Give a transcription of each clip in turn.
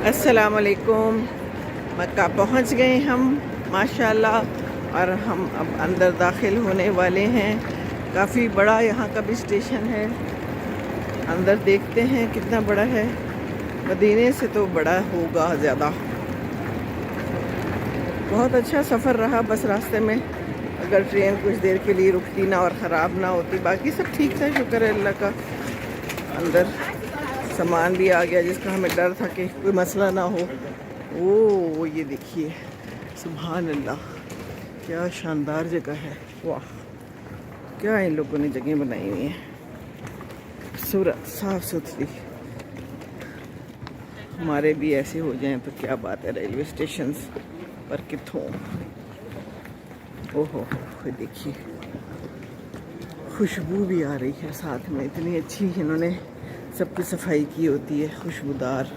अस्सलामुअलैकुम। मक्का पहुंच गए हम माशाल्लाह, और हम अब अंदर दाखिल होने वाले हैं। काफ़ी बड़ा यहाँ का भी स्टेशन है। अंदर देखते हैं कितना बड़ा है। मदीने से तो बड़ा होगा ज़्यादा। बहुत अच्छा सफ़र रहा। बस रास्ते में अगर ट्रेन कुछ देर के लिए रुकती ना और ख़राब ना होती, बाकी सब ठीक था, शुक्र है अल्लाह का। अंदर सामान भी आ गया जिसका हमें डर था कि कोई मसला ना हो। ओ ये देखिए, सुभान अल्लाह, क्या शानदार जगह है। वाह, क्या इन लोगों ने जगह बनाई हुई है, खूबसूरत साफ़ सुथरी। हमारे भी ऐसे हो जाएं तो क्या बात है। रेलवे स्टेशन पर कितों, ओहो देखिए, खुशबू भी आ रही है साथ में। इतनी अच्छी इन्होंने सबकी सफाई की होती है, खुशबूदार।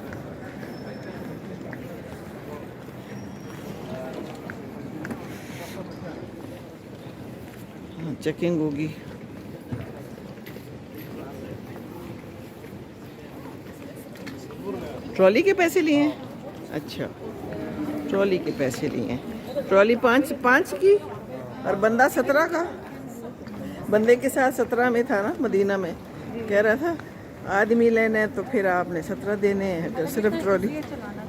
चेकिंग होगी। ट्रॉली के पैसे लिए हैं? अच्छा, ट्रॉली के पैसे लिए हैं। ट्रॉली पाँच की और बंदा 17 का। बंदे के साथ 17 में था ना, मदीना में कह रहा था। आदमी लेने तो फिर आपने 17 देने हैं, तो सिर्फ ट्रॉली।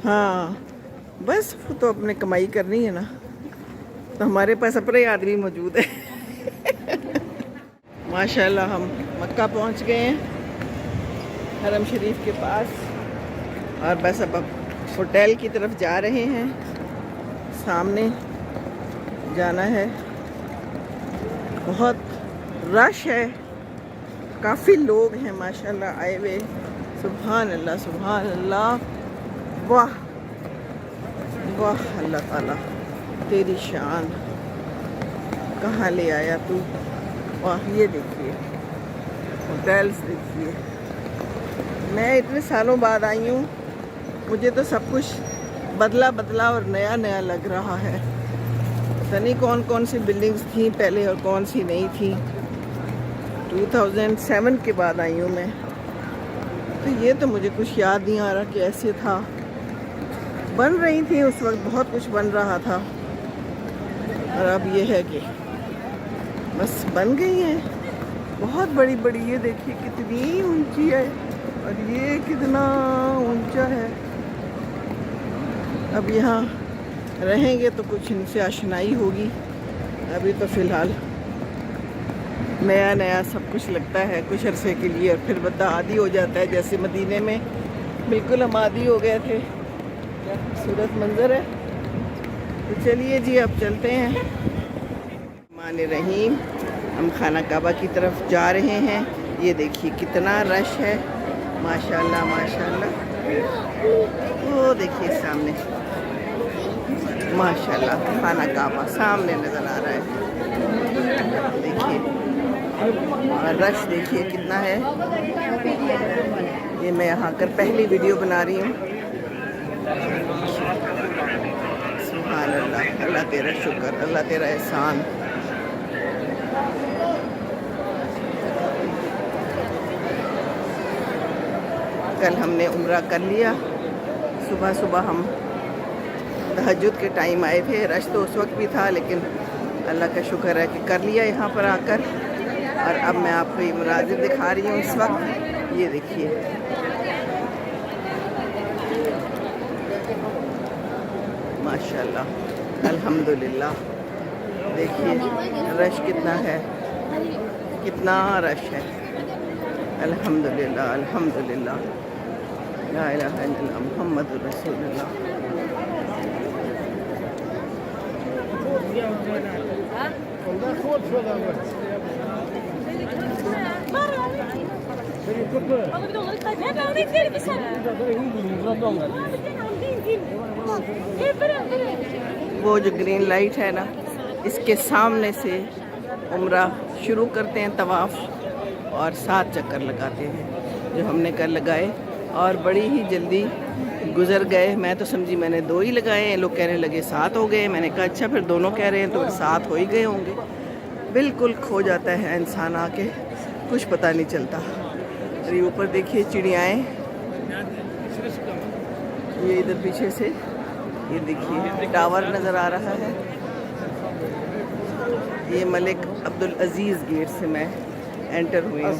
हाँ बस, वो तो अपने कमाई करनी है ना, तो हमारे पास अपने आदमी मौजूद है। माशाल्लाह हम मक्का पहुंच गए हैं, हरम शरीफ के पास, और बस अब होटल की तरफ जा रहे हैं। सामने जाना है। बहुत रश है, काफ़ी लोग हैं माशाल्लाह आए हुए। सुभान अल्लाह, सुभान अल्लाह, वाह वाह, अल्लाह ताला तेरी शान, कहाँ ले आया तू। वाह, ये देखिए होटल्स देखिए। मैं इतने सालों बाद आई हूँ, मुझे तो सब कुछ बदला बदला और नया नया लग रहा है। पता नहीं कौन कौन सी बिल्डिंग्स थी पहले और कौन सी नहीं थी। 2007 के बाद आई हूँ मैं, तो ये तो मुझे कुछ याद नहीं आ रहा कि ऐसे था। बन रही थी उस वक्त, बहुत कुछ बन रहा था, और अब ये है कि बस बन गई हैं बहुत बड़ी बड़ी। ये देखिए कितनी ऊंची है, और ये कितना ऊंचा है। अब यहाँ रहेंगे तो कुछ इनसे आशनाई होगी। अभी तो फ़िलहाल नया नया सब कुछ लगता है कुछ अरसे के लिए, और फिर बंदा आदी हो जाता है। जैसे मदीने में बिल्कुल हम आदी हो गए थे। क्या खूबसूरत मंज़र है। तो चलिए जी, अब चलते हैं। मान रहीम, हम खाना काबा की तरफ जा रहे हैं। ये देखिए कितना रश है, माशाल्लाह माशाल्लाह। वो देखिए सामने, माशाल्लाह, खाना काबा सामने नज़र आ रहा है। देखिए, और रश देखिए कितना है। ये मैं यहाँ कर पहली वीडियो बना रही हूँ। सुभान अल्लाह, अल्लाह तेरा शुक्र, अल्लाह तेरा एहसान। कल हमने उम्रा कर लिया। सुबह सुबह हम तहज्जुद के टाइम आए थे। रश तो उस वक्त भी था, लेकिन अल्लाह का शुक्र है कि कर लिया यहाँ पर आकर। और अब मैं आपको ये मनाज़िर दिखा रही हूँ इस वक्त। ये देखिए, माशाल्लाह, अल्हम्दुलिल्लाह। देखिए रश कितना है, कितना रश है। अल्हम्दुलिल्लाह, अल्हम्दुलिल्लाह, ला इलाहा इल्लल्लाह मुहम्मदुर रसूलुल्लाह। वो जो ग्रीन लाइट है ना, इसके सामने से उम्रा शुरू करते हैं, तवाफ़, और 7 चक्कर लगाते हैं जो हमने कल लगाए, और बड़ी ही जल्दी गुज़र गए। मैं तो समझी मैंने 2 ही लगाए हैं, लोग कहने लगे 7 हो गए। मैंने कहा अच्छा, फिर दोनों कह रहे हैं तो 7 हो ही गए होंगे। बिल्कुल खो जाता है इंसान आके, कुछ पता नहीं चलता। और ये ऊपर देखिए चिड़ियाएँ, ये इधर पीछे से ये देखिए टावर नज़र आ रहा है। ये मलिक अब्दुल अजीज़ गेट से मैं एंटर हुई हूँ।